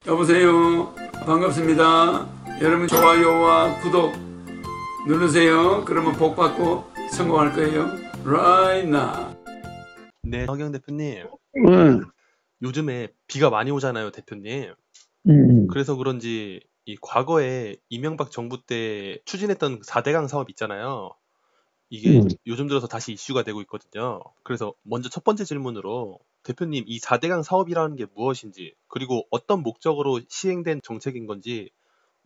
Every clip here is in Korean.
여보세요. 반갑습니다. 여러분 좋아요와 구독 누르세요. 그러면 복 받고 성공할 거예요. Right now. 네, 허경 대표님. 응. 요즘에 비가 많이 오잖아요, 대표님. 그래서 그런지 이 과거에 이명박 정부 때 추진했던 4대강 사업 있잖아요. 이게 요즘 들어서 다시 이슈가 되고 있거든요. 그래서 먼저 첫 번째 질문으로 대표님, 이 4대강 사업이라는 게 무엇인지, 그리고 어떤 목적으로 시행된 정책인 건지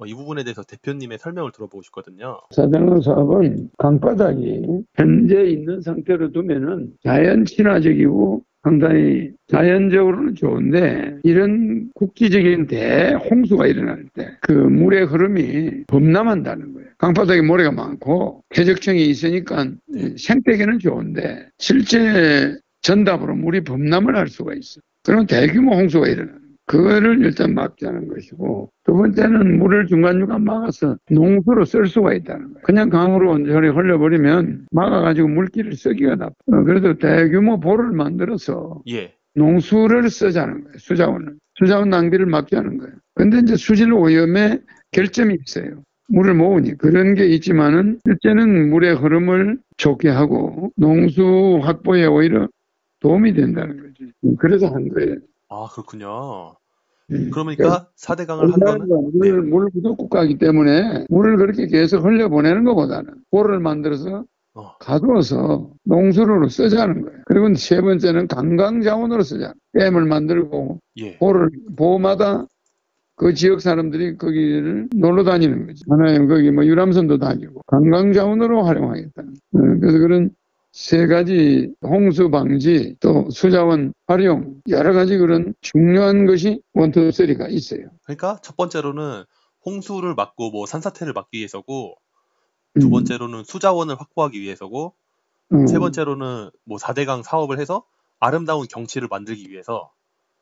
이 부분에 대해서 대표님의 설명을 들어보고 싶거든요. 4대강 사업은 강바닥이 현재 있는 상태로 두면은 자연 친화적이고 상당히 자연적으로는 좋은데, 이런 국지적인 대홍수가 일어날 때 그 물의 흐름이 범람한다는 거예요. 강바닥에 모래가 많고 쾌적층이 있으니까 생태계는 좋은데 실제 전답으로 물이 범람을 할 수가 있어. 그럼 대규모 홍수가 일어나는 거예요. 그거를 일단 막자는 것이고, 두 번째는 물을 중간중간 막아서 농수로 쓸 수가 있다는 거예요. 그냥 강으로 온전히 흘려버리면 막아가지고 물기를 쓰기가 나빠. 그래서 대규모 보를 만들어서 농수를 쓰자는 거예요. 수자원 낭비를 막자는 거예요. 근데 이제 수질 오염에 결점이 있어요. 물을 모으니 그런 게 있지만은 실제는 물의 흐름을 좋게 하고 농수 확보에 오히려 도움이 된다는 거지. 그래서 한 거예요. 아, 그렇군요. 그러니까 4대강을 한 거는 물 부족 국가이기 때문에 물을 그렇게 계속 흘려보내는 것보다는 보를 만들어서 가두어서 농수로로 쓰자는 거예요. 그리고 세 번째는 관광자원으로 쓰자. 댐을 만들고 보마다 그 지역 사람들이 거기를 놀러 다니는 거지. 하나는 거기 뭐 유람선도 다니고 관광자원으로 활용하겠다. 그래서 그런 세 가지 홍수 방지 또 수자원 활용 여러 가지 그런 중요한 것이 1, 2, 3가 있어요. 그러니까 첫 번째로는 홍수를 막고 뭐 산사태를 막기 위해서고, 두 번째로는 수자원을 확보하기 위해서고, 세 번째로는 뭐 4대강 사업을 해서 아름다운 경치를 만들기 위해서,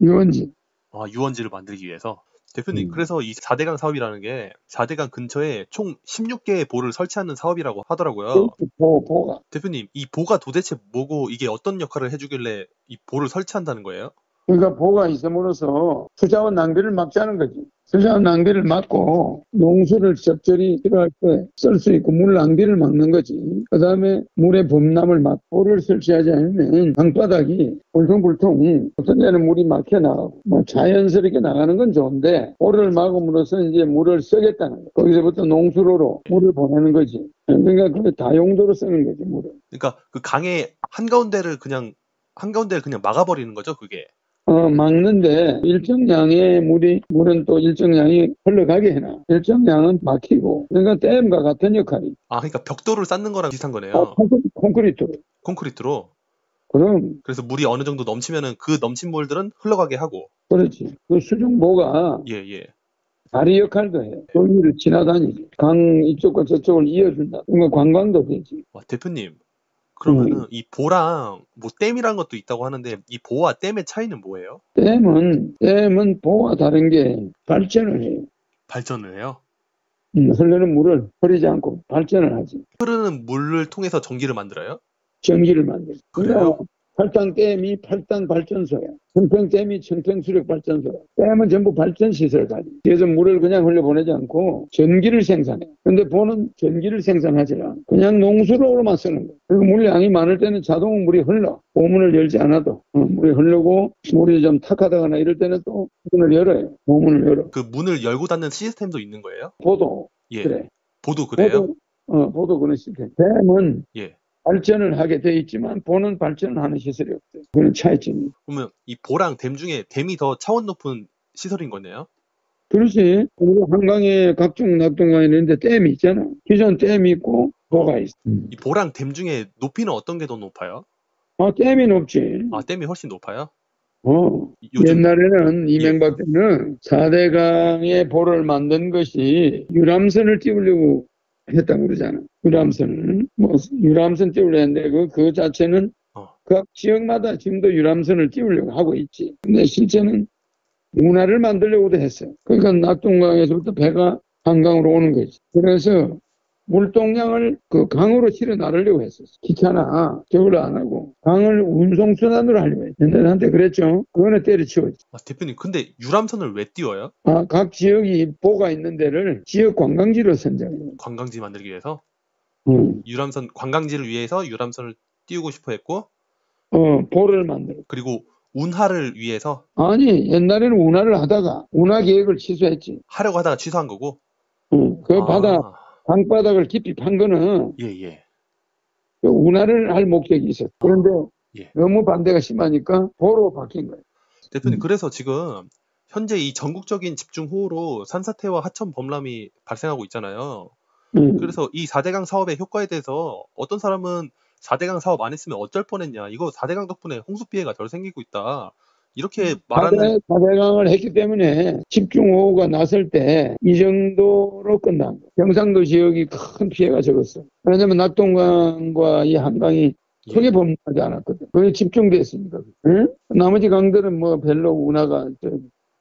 유원지를 만들기 위해서. 대표님, 그래서 이 4대강 사업이라는 게 4대강 근처에 총 16개의 보를 설치하는 사업이라고 하더라고요. 보가. 대표님, 이 보가 도대체 뭐고 이게 어떤 역할을 해주길래 이 보를 설치한다는 거예요? 그러니까 보가 있음으로써 수자원 낭비를 막자는 거지. 수자원 낭비를 막고 농수를 적절히 필요할 때 쓸 수 있고 물 낭비를 막는 거지. 그 다음에 물의 범람을 막고 보를 설치하지 않으면 강바닥이 울퉁불퉁 어떤 데는 물이 막혀나가고 뭐 자연스럽게 나가는 건 좋은데, 보를 막음으로써 이제 물을 쓰겠다는 거야. 거기서부터 농수로로 물을 보내는 거지. 그러니까 그 다용도로 쓰는 거지, 물을. 그러니까 그 강의 한가운데를 그냥 막아버리는 거죠, 그게. 막는데 일정량의 물은 또 일정량이 흘러가게 해놔. 일정량은 막히고. 그러니까 댐과 같은 역할이. 아, 그러니까 벽돌을 쌓는 거랑 비슷한 거네요. 콘크리트로. 콘크리트로. 그럼. 그래서 물이 어느 정도 넘치면은 그 넘친 물들은 흘러가게 하고. 그렇지. 그 수중보가 다리 역할도 해. 거기를 지나다니지. 강 이쪽과 저쪽을 이어준다. 그러니까 관광도 되지. 와, 대표님. 그러면은 이 보랑 뭐 댐이란 것도 있다고 하는데, 이 보와 댐의 차이는 뭐예요? 댐은 보와 다른 게 발전을 해요. 발전을 해요? 흐르는 물을 흐리지 않고 발전을 하지. 흐르는 물을 통해서 전기를 만들어요? 전기를 만들어. 그래요? 팔당댐이 팔당 발전소야. 청평댐이 청평수력 발전소야. 댐은 전부 발전시설을 가지. 그래서 물을 그냥 흘려보내지 않고 전기를 생산해. 근데 보는 전기를 생산하지 않아. 그냥 농수로만 쓰는 거야. 그리고 물량이 많을 때는 자동 물이 흘러. 보문을 열지 않아도 물이 흐르고, 물이 좀 탁하다거나 이럴 때는 또 문을 열어요. 보문을 열어. 그 문을 열고 닫는 시스템도 있는 거예요? 보도. 그래. 보도 그래요? 보도 그런 시스템. 댐은 발전을 하게 돼 있지만 보는 발전을 하는 시설이 없어요. 그런 차이점이. 그러면 이 보랑 댐 중에 댐이 더 차원 높은 시설인 거네요? 그렇지. 우리 한강에 각종 낙동강이 있는데 댐이 있잖아. 기존 댐이 있고 보가 있어. 이 보랑 댐 중에 높이는 어떤 게 더 높아요? 댐이 높지. 아, 댐이 훨씬 높아요? 옛날에는 이명박 때는 4대강의 보를 만든 것이 유람선을 띄우려고 했다고 그러잖아. 유람선 띄우려 했는데 그 자체는 각 지역마다 지금도 유람선을 띄우려고 하고 있지. 근데 실제는 문화를 만들려고도 했어요. 그러니까 낙동강에서부터 배가 한강으로 오는 거지. 그래서 물동량을 그 강으로 실어 나르려고 했었어. 귀찮아. 저걸 안 하고. 강을 운송수단으로 하려고 했어. 옛날한테 그랬죠. 그거는 때려치웠지. 대표님, 근데 유람선을 왜 띄워요? 각 지역이 보가 있는 데를 지역 관광지로 선정해요. 관광지 만들기 위해서? 유람선, 관광지를 위해서 유람선을 띄우고 싶어 했고, 보를 만들어. 그리고 운하를 위해서? 아니, 옛날에는 운하를 하다가 운하 계획을 취소했지. 하려고 하다가 취소한 거고? 그 강바닥을 깊이 판 거는 예. 그 운하를 할 목적이 있었어. 그런데 너무 반대가 심하니까 보로 바뀐 거예요. 대표님, 그래서 지금 현재 이 전국적인 집중호우로 산사태와 하천 범람이 발생하고 있잖아요. 그래서 이 4대강 사업의 효과에 대해서 어떤 사람은 4대강 사업 안 했으면 어쩔 뻔했냐. 이거 4대강 덕분에 홍수 피해가 덜 생기고 있다. 이렇게 말하는. 4대강을 했기 때문에 집중호우가 났을 때 이 정도로 끝난 거예요. 경상도 지역이 큰 피해가 적었어. 왜냐하면 낙동강과 이 한강이 크게 범람하지 않았거든. 그게 집중됐으니까. 응? 나머지 강들은 뭐 별로 운하가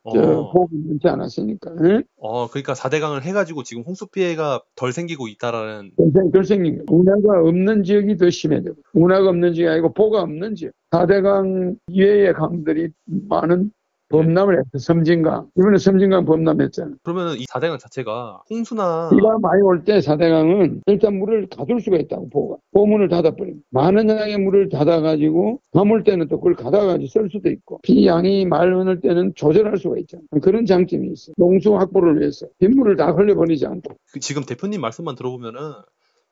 폭이 많지 않았으니까. 응? 그러니까 4대강을 해가지고 지금 홍수 피해가 덜 생기고 있다라는. 덜 생긴 거예요. 운하가 없는 지역이 더 심해져. 운하가 없는 지역이 아니고 보가 없는 지역. 4대강 이외의 강들이 많은 범람을 했어. 섬진강. 이번에 섬진강 범람했잖아. 그러면 이 4대강 자체가 홍수나 비가 많이 올 때 4대강은 일단 물을 가둘 수가 있다고 보가. 보문을 닫아버립니다. 많은 양의 물을 닫아가지고 가물 때는 또 그걸 가다가지고 쓸 수도 있고 비 양이 많을 때는 조절할 수가 있잖아. 그런 장점이 있어. 농수 확보를 위해서 빗물을 다 흘려버리지 않고. 지금 대표님 말씀만 들어보면은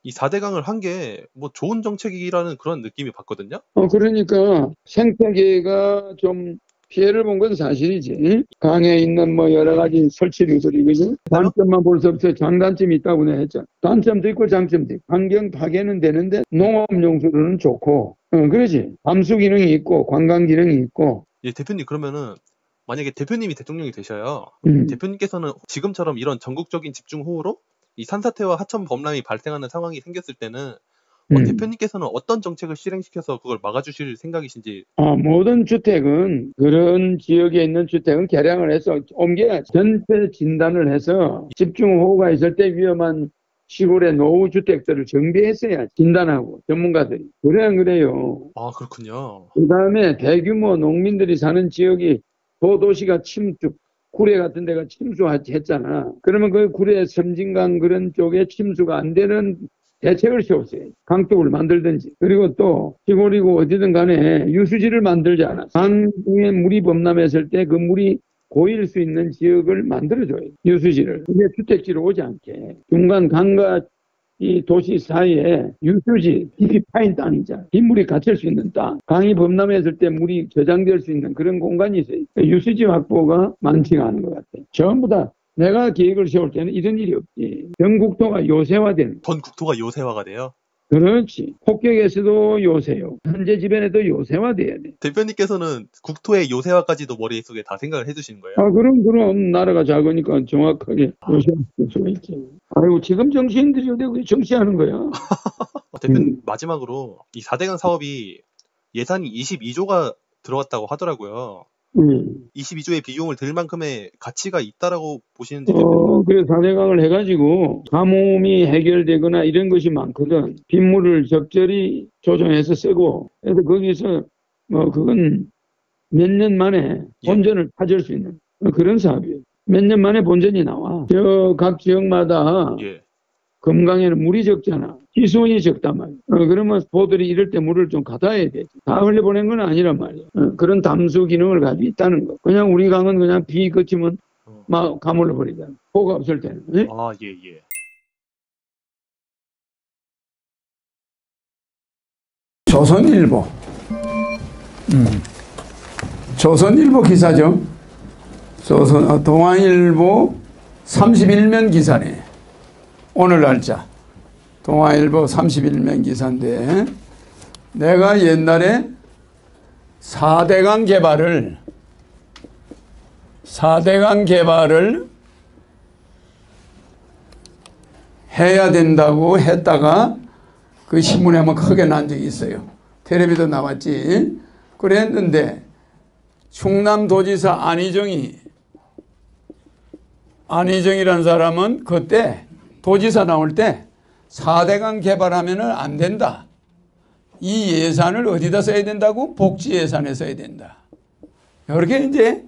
이 4대강을 한 게 뭐 좋은 정책이라는 그런 느낌이 받거든요. 그러니까 생태계가 좀 피해를 본 건 사실이지. 강에 있는 뭐 여러 가지 설치류들이, 그죠? 단점만 볼 수 없어요. 장단점이 있다고 내가 했잖아. 단점도 있고 장점도 있고. 환경 파괴는 되는데 농업용수로는 좋고, 그러지. 담수 기능이 있고, 관광 기능이 있고. 예, 대표님, 그러면은 만약에 대표님이 대통령이 되셔요. 대표님께서는 지금처럼 이런 전국적인 집중호우로 이 산사태와 하천 범람이 발생하는 상황이 생겼을 때는 대표님께서는 어떤 정책을 실행시켜서 그걸 막아주실 생각이신지. 모든 주택은, 그런 지역에 있는 주택은 개량을 해서 옮겨야지. 전체 진단을 해서 집중호우가 있을 때 위험한 시골의 노후주택들을 정비했어야 진단하고 전문가들이. 그래 안 그래요? 그렇군요. 그 다음에 대규모 농민들이 사는 지역이 도시가 침투, 구례 같은 데가 침수했잖아. 그러면 그 구례 섬진강 그런 쪽에 침수가 안 되는 대책을 세웠어요. 강둑을 만들든지. 그리고 또 시골이고 어디든 간에 유수지를 만들잖아. 강에 물이 범람했을 때 그 물이 고일 수 있는 지역을 만들어줘요. 유수지를. 그게 주택지로 오지 않게. 중간 강과 이 도시 사이에 유수지, 깊이 파인 땅이잖아. 빗물이 갇힐 수 있는 땅. 강이 범람했을 때 물이 저장될 수 있는 그런 공간이 있어요. 유수지 확보가 많지가 않은 것 같아요. 전부 다 내가 계획을 세울 때는 이런 일이 없지. 전 국토가 요새화되는. 전 국토가 요새화가 돼요? 그렇지. 폭격에서도 요새요. 현재 지변에도 요새화돼야 돼. 대표님께서는 국토의 요새화까지도 머릿속에 다 생각을 해두시는 거예요? 그럼 나라가 작으니까 정확하게 요새화할 수가 있지. 아이고, 지금 정치인들이 어디 정치하는 거야. 대표님, 마지막으로 이 4대강 사업이 예산이 22조가 들어갔다고 하더라고요. 22조의 비용을 들 만큼의 가치가 있다라고 보시는지. 그래서 4대강을 해가지고 가뭄이 해결되거나 이런 것이 많거든. 빗물을 적절히 조정해서 쓰고. 그래서 거기서 그건 몇 년 만에 본전을 찾을 수 있는 그런 사업이에요. 몇 년 만에 본전이 나와. 각 지역마다 금강에는 물이 적잖아. 기수원이 적단 말이야. 그러면 보들이 이럴 때 물을 좀 갖다야 되지. 다 흘려보낸 건 아니란 말이야. 그런 담수 기능을 가지고 있다는 거. 그냥 우리 강은 그냥 비 그치면 막 가물러 버리잖아. 보가 없을 때는. 예? 예. 조선일보. 조선일보 기사죠. 동아일보 31면 기사네. 오늘 날짜. 동아일보 31면 기사인데, 내가 옛날에 4대강 개발을 해야 된다고 했다가 그 신문에 한번 크게 난 적이 있어요. 텔레비도 나왔지. 그랬는데 충남도지사 안희정이라는 사람은 그때 도지사 나올 때 4대강 개발하면은 안 된다. 이 예산을 어디다 써야 된다고? 복지 예산에 써야 된다. 이렇게 이제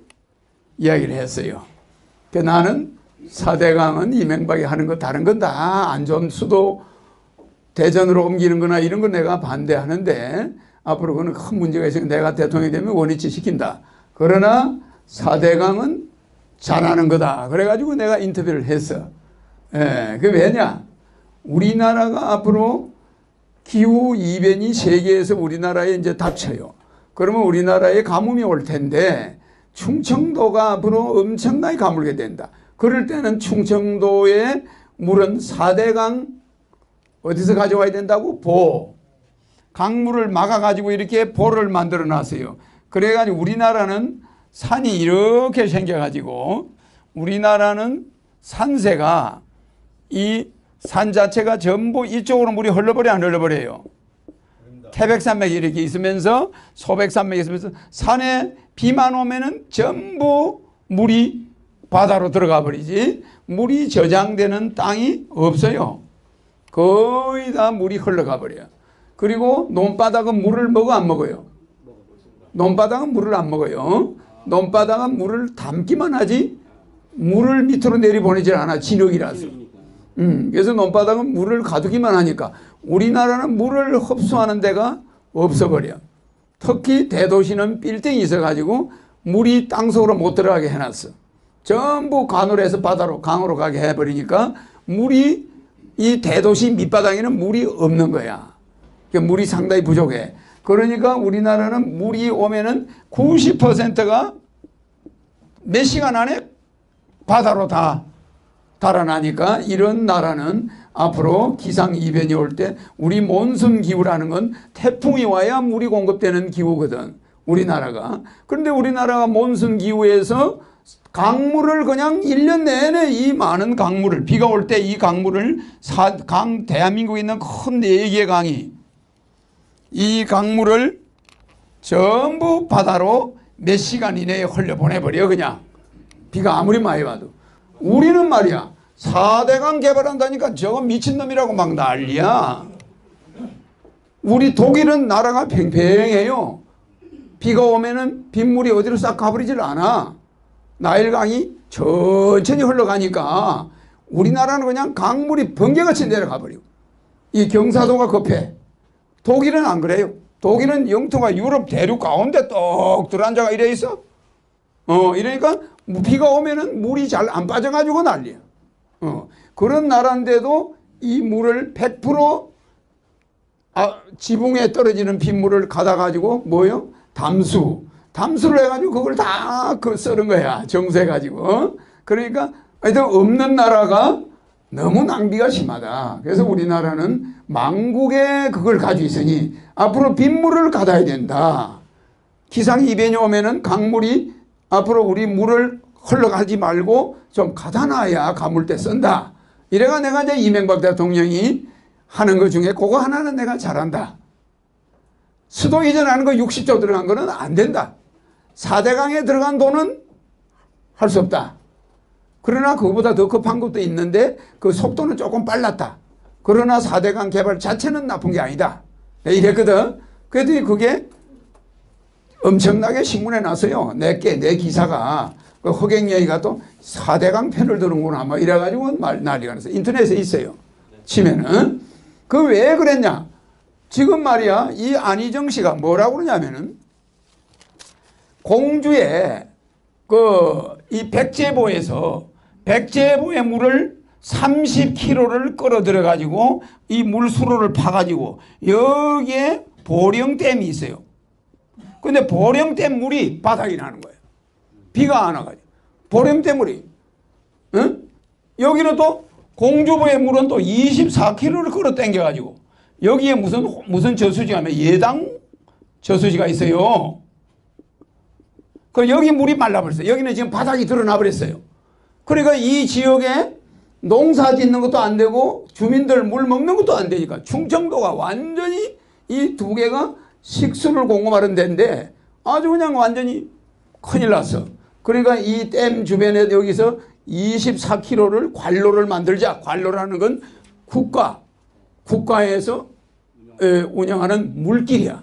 이야기를 했어요. 나는 4대강은 이명박이 하는 거 다른 건 다 안 좋은 수도 대전으로 옮기는 거나 이런 건 내가 반대하는데 앞으로 그거는 큰 문제가 있으니까 내가 대통령이 되면 원위치 시킨다. 그러나 4대강은 잘하는 거다. 그래가지고 내가 인터뷰를 했어. 예, 그 왜냐? 우리나라가 앞으로 기후 이변이 세계에서 우리나라에 이제 닥쳐요. 그러면 우리나라에 가뭄이 올 텐데 충청도가 앞으로 엄청나게 가물게 된다. 그럴 때는 충청도의 물은 4대강 어디서 가져와야 된다고? 보. 강물을 막아가지고 이렇게 보를 만들어 놨어요. 그래가지고 우리나라는 산이 이렇게 생겨가지고 우리나라는 산세가 이 산 자체가 전부 이쪽으로 물이 흘러버려 안 흘러버려요? 태백산맥이 이렇게 있으면서 소백산맥이 있으면서 산에 비만 오면은 전부 물이 바다로 들어가 버리지 물이 저장되는 땅이 없어요. 거의 다 물이 흘러가 버려요. 그리고 논바닥은 물을 먹어 안 먹어요? 논바닥은 물을 안 먹어요. 논바닥은 물을 담기만 하지 물을 밑으로 내려보내질 않아. 진흙이라서. 그래서 논바닥은 물을 가두기만 하니까 우리나라는 물을 흡수하는 데가 없어버려. 특히 대도시는 빌딩이 있어가지고 물이 땅속으로 못 들어가게 해놨어. 전부 간으로 해서 바다로 강으로 가게 해버리니까 물이 이 대도시 밑바닥에는 물이 없는 거야. 물이 상당히 부족해. 그러니까 우리나라는 물이 오면은 90%가 몇 시간 안에 바다로 다 달아나니까 이런 나라는 앞으로 기상이변이 올 때 우리 몬순 기후라는 건 태풍이 와야 물이 공급되는 기후거든. 우리나라가. 그런데 우리나라가 몬순 기후에서 강물을 그냥 1년 내내 이 많은 강물을 비가 올 때 이 강물을 대한민국에 있는 큰 4개의 강이 이 강물을 전부 바다로 몇 시간 이내에 흘려보내버려 그냥 비가 아무리 많이 와도. 우리는 말이야 4대강 개발한다니까 저거 미친놈이라고 막 난리야. 우리 독일은 나라가 팽팽해요. 비가 오면은 빗물이 어디로 싹 가버리질 않아. 나일강이 천천히 흘러가니까 우리나라는 그냥 강물이 번개같이 내려가 버리고 이 경사도가 급해. 독일은 안 그래요. 독일은 영토가 유럽 대륙 가운데 똑 들어앉아가 이래 있어. 이러니까 비가 오면은 물이 잘 안 빠져가지고 난리야. 그런 나라인데도 이 물을 100% 지붕에 떨어지는 빗물을 가다가지고 뭐요? 담수를 해가지고 그걸 다 썰은 거야. 정수해가지고. 그러니까 하여튼 없는 나라가 너무 낭비가 심하다. 그래서 우리나라는 만국에 그걸 가지고 있으니 앞으로 빗물을 가다야 된다. 기상이변이 오면은 강물이 앞으로 우리 물을 흘러가지 말고 좀 가다 놔야 가물때 쓴다. 이래가 내가 이제 이명박 대통령이 하는 것 중에 그거 하나는 내가 잘한다. 수도 이전하는 거 60조 들어간 거는 안 된다. 4대강에 들어간 돈은 할 수 없다. 그러나 그거보다 더 급한 것도 있는데 그 속도는 조금 빨랐다. 그러나 4대강 개발 자체는 나쁜 게 아니다. 이랬거든. 그랬더니 그게 엄청나게 신문에 났어요. 내 기사가. 그 허경영이가 또 4대강 편을 드는구나. 뭐 이래가지고 난리가 났어요. 인터넷에 있어요. 치면은. 그 왜 그랬냐. 지금 말이야. 이 안희정 씨가 뭐라고 그러냐면은 공주에 이 백제보에서 백제보의 물을 30km를 끌어들여 가지고 이 물수로를 파가지고 여기에 보령댐이 있어요. 근데 보령댐 물이 바닥이 나는 거예요. 비가 안 와가지고. 보령댐 물이. 응? 여기는 또 공주보의 물은 또 24km를 끌어 당겨가지고 여기에 무슨 저수지가 하면 예당 저수지가 있어요. 그 여기 물이 말라버렸어요. 여기는 지금 바닥이 드러나 버렸어요. 그러니까 이 지역에 농사 짓는 것도 안 되고 주민들 물 먹는 것도 안 되니까 충청도가 완전히 이 두 개가 식수를 공급하는 데인데 아주 그냥 완전히 큰일 났어. 그러니까 이 댐 주변에 여기서 24km를 관로를 만들자. 관로라는 건 국가 국가에서 운영하는 물길이야.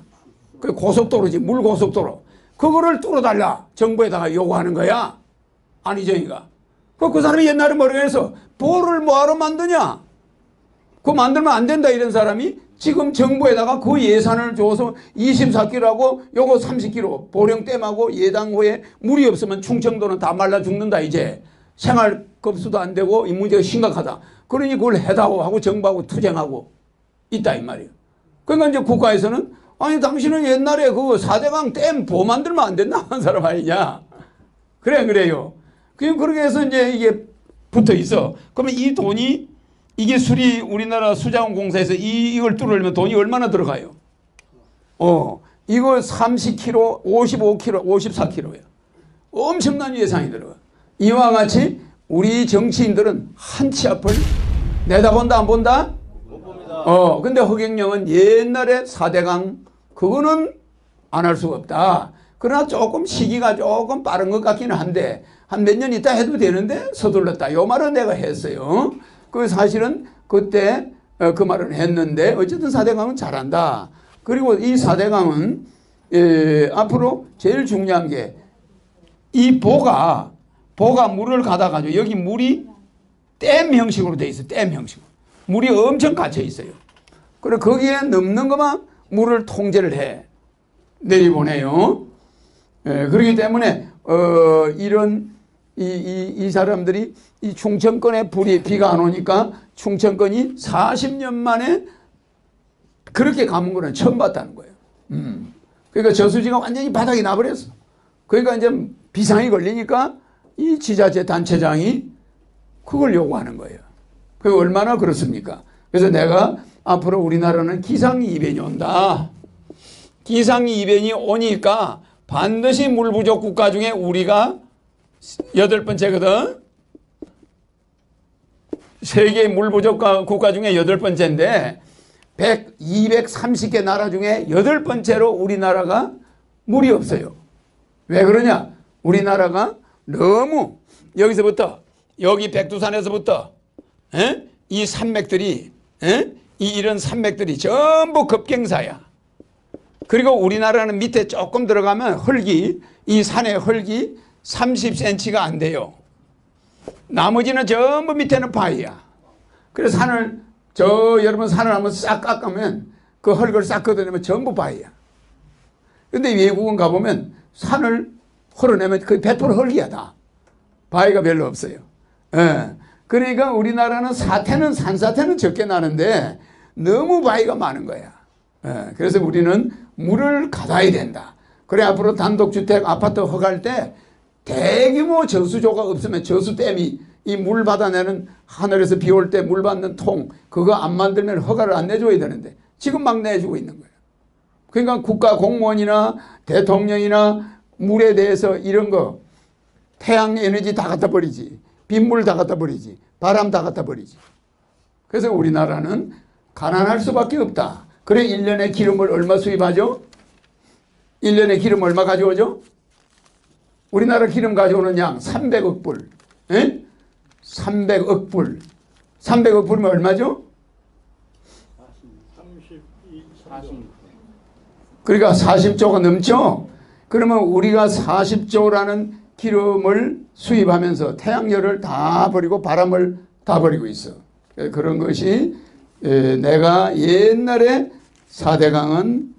그 고속도로지, 물고속도로. 그거를 뚫어달라. 정부에다가 요구하는 거야. 안희정이가. 그 사람이 옛날에 뭐라고 해서 보를 뭐하러 만드냐? 그거 만들면 안 된다 이런 사람이 지금 정부에다가 그 예산을 줘서 24km하고 요거 30km 보령댐하고 예당호에 물이 없으면 충청도는 다 말라 죽는다 이제. 생활급수도 안 되고 이 문제가 심각하다. 그러니 그걸 해다오 하고 정부하고 투쟁하고 있다 이 말이에요. 그러니까 이제 국가에서는 아니 당신은 옛날에 그 4대강 댐 보 만들면 안 된다 한 사람 아니냐. 그래요. 그렇게 해서 이제 이게 붙어 있어. 그러면 이 돈이 이게 우리나라 수자원공사에서 이걸 뚫으려면 돈이 얼마나 들어가요? 이거 30km, 55km, 54km예요. 엄청난 예산이 들어가. 이와 같이 우리 정치인들은 한 치 앞을 내다본다 안 본다? 못 봅니다. 근데 허경영은 옛날에 4대강 그거는 안 할 수가 없다. 그러나 조금 시기가 조금 빠른 것 같기는 한데 한 몇 년 있다 해도 되는데 서둘렀다. 요 말은 내가 했어요. 그 사실은 그때 그 말은 했는데 어쨌든 4대강은 잘한다. 그리고 이 4대강은 앞으로 제일 중요한 게 이 보가 물을 가다가지고 여기 물이 댐 형식으로 돼 있어. 댐 형식으로. 물이 엄청 갇혀 있어요. 그리고 거기에 넘는 것만 물을 통제를 해. 내리보내요. 그렇기 때문에 이런 이 사람들이 이 충청권에 비가 안 오니까 충청권이 40년 만에 그렇게 감은 거는 처음 봤다는 거예요. 그러니까 저수지가 완전히 바닥이 나버렸어. 그러니까 이제 비상이 걸리니까 이 지자체 단체장이 그걸 요구하는 거예요. 그게 얼마나 그렇습니까? 그래서 내가 앞으로 우리나라는 기상이변이 온다. 기상이변이 오니까 반드시 물 부족 국가 중에 우리가 8번째거든. 세계 물 부족 국가 중에 8번째인데 230개 나라 중에 8번째로 우리나라가 물이 없어요. 왜 그러냐? 우리나라가 너무 여기서부터 여기 백두산에서부터 이 산맥들이 이런 산맥들이 전부 급경사야. 그리고 우리나라는 밑에 조금 들어가면 이 산의 흙이 30cm가 안 돼요. 나머지는 전부 밑에는 바위야. 그래서 여러분 산을 한번 싹 깎으면 그 흙을 싹 걷어내면 전부 바위야. 근데 외국은 가보면 산을 헐어내면 거의 100% 흙이야 다. 바위가 별로 없어요. 그러니까 우리나라는 산사태는 적게 나는데 너무 바위가 많은 거야. 그래서 우리는 물을 가둬야 된다. 그래 앞으로 단독주택 아파트 허가할 때 대규모 저수조가 없으면 저수댐이 이 물 받아내는 하늘에서 비 올 때 물 받는 통 그거 안 만들면 허가를 안 내줘야 되는데 지금 막 내주고 있는 거예요. 그러니까 국가 공무원이나 대통령이나 물에 대해서 이런 거 태양 에너지 다 갖다 버리지. 빗물 다 갖다 버리지. 바람 다 갖다 버리지. 그래서 우리나라는 가난할 수밖에 없다. 그래 1년에 기름을 얼마 수입하죠? 1년에 기름 얼마 가져오죠? 우리나라 기름 가져오는 양 300억 불. 300억 불. 300억 불이면 얼마죠? 40. 그러니까 40조가 넘죠? 그러면 우리가 40조라는 기름을 수입하면서 태양열을 다 버리고 바람을 다 버리고 있어. 그런 것이 내가 옛날에 4대강은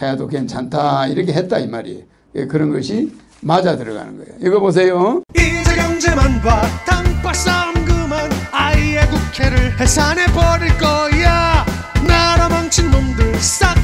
해도 괜찮다 이렇게 했다 이 말이에요. 그런 것이 맞아 들어가는 거예요. 이거 보세요. 이제 경제만 봐 당파 싸움 그만 아예 국회를 해산해버릴 거야. 나라 망친 놈들 싹